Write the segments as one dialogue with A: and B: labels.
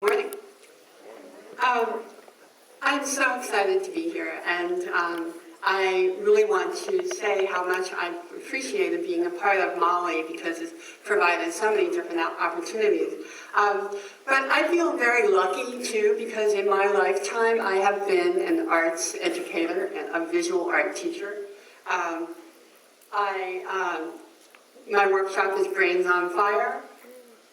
A: Morning. I'm so excited to be here, and I really want to say how much I've appreciated being a part of Molly because it's provided so many different opportunities. But I feel very lucky too because in my lifetime I have been an arts educator and a visual art teacher. My workshop is Brains on Fire,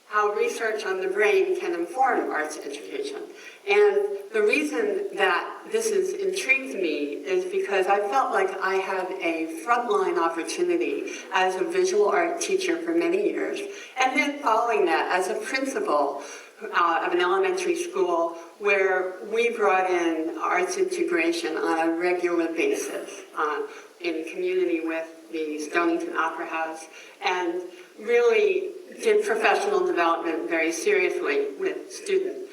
A: how research on the brain can inform arts education. And the reason that this has intrigued me is because I felt like I had a frontline opportunity as a visual art teacher for many years, and then following that as a principal of an elementary school where we brought in arts integration on a regular basis in community with the Stonington Opera House, and really did professional development very seriously with students.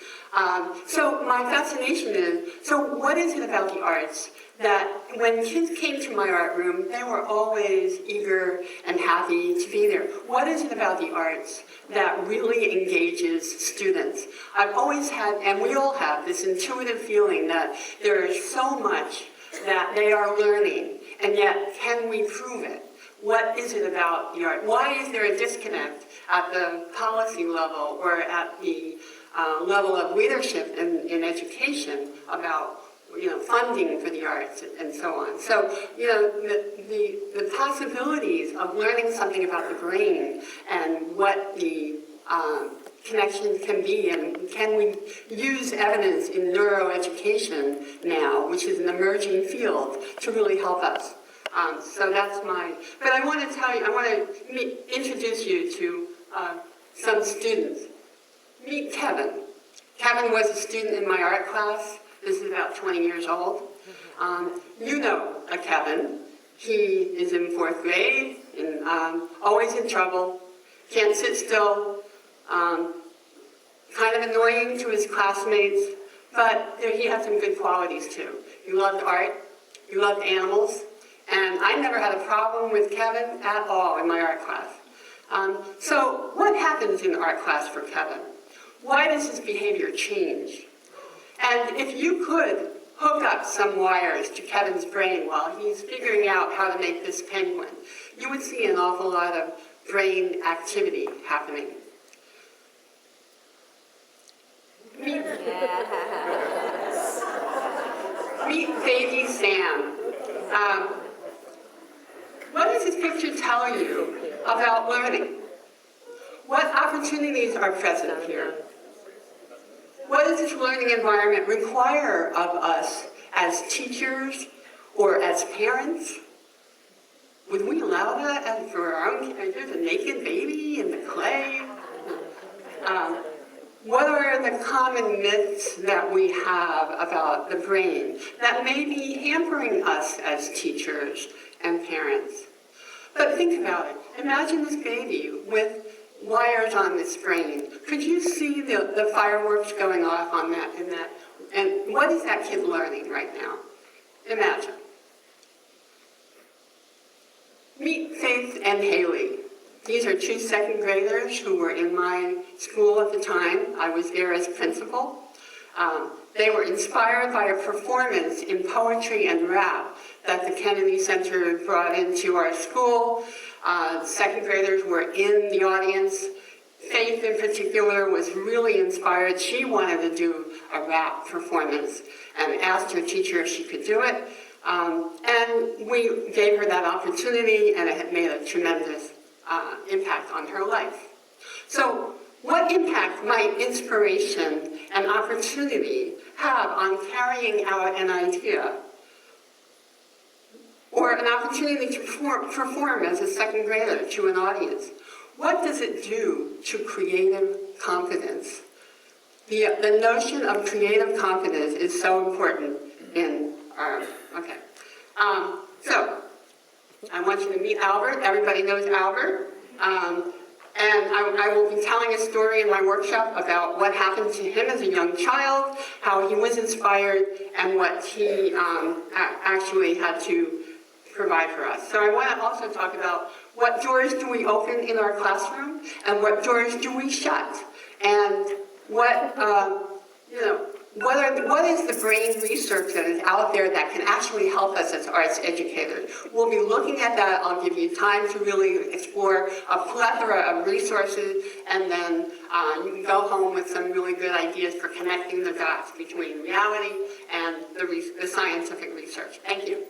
A: So my fascination is, so what is it about the arts that when kids came to my art room, they were always eager and happy to be there? What is it about the arts that really engages students? I've always had, and we all have, this intuitive feeling that there is so much that they are learning, and yet can we prove it? What is it about the art? Why is there a disconnect at the policy level or at the level of leadership in education about funding for the arts and so on? So the possibilities of learning something about the brain and what the connections can be, and can we use evidence in neuroeducation now, which is an emerging field, to really help us. So that's but I want to tell you, I want to introduce you to some students. Meet Kevin. Kevin was a student in my art class. This is about 20 years old. You know a Kevin. He is in 4th grade, and always in trouble, can't sit still, kind of annoying to his classmates, but he had some good qualities too. He loved art, he loved animals, and I never had a problem with Kevin at all in my art class. So what happens in art class for Kevin? Why does his behavior change? And if you could hook up some wires to Kevin's brain while he's figuring out how to make this penguin, you would see an awful lot of brain activity happening. Meet baby Sam. What does this picture tell you about learning? What opportunities are present here? What does this learning environment require of us as teachers or as parents? Would we allow that for our own kids? There's a naked baby in the clay. What are the common myths that we have about the brain that may be hampering us as teachers and parents? But think about it. Imagine this baby with wires on this brain. Could you see the fireworks going off on that in that? And what is that kid learning right now? Imagine. Meet Faith and Haley. These are 2 2nd graders who were in my school at the time. I was there as principal. They were inspired by a performance in poetry and rap that the Kennedy Center brought into our school. 2nd graders were in the audience. Faith in particular was really inspired. She wanted to do a rap performance and asked her teacher if she could do it. And we gave her that opportunity, and it had made a tremendous impact on her life. So what impact might inspiration and opportunity have on carrying out an idea or an opportunity to perform as a 2nd grader to an audience? What does it do to creative confidence? The notion of creative confidence is so important in our, so I want you to meet Albert. Everybody knows Albert. And I will be telling a story in my workshop about what happened to him as a young child, how he was inspired, and what he actually had to provide for us. So I want to also talk about what doors do we open in our classroom, and what doors do we shut, and what, what is the brain research that is out there that can actually help us as arts educators? We'll be looking at that. I'll give you time to really explore a plethora of resources, and then you can go home with some really good ideas for connecting the dots between reality and the scientific research. Thank you.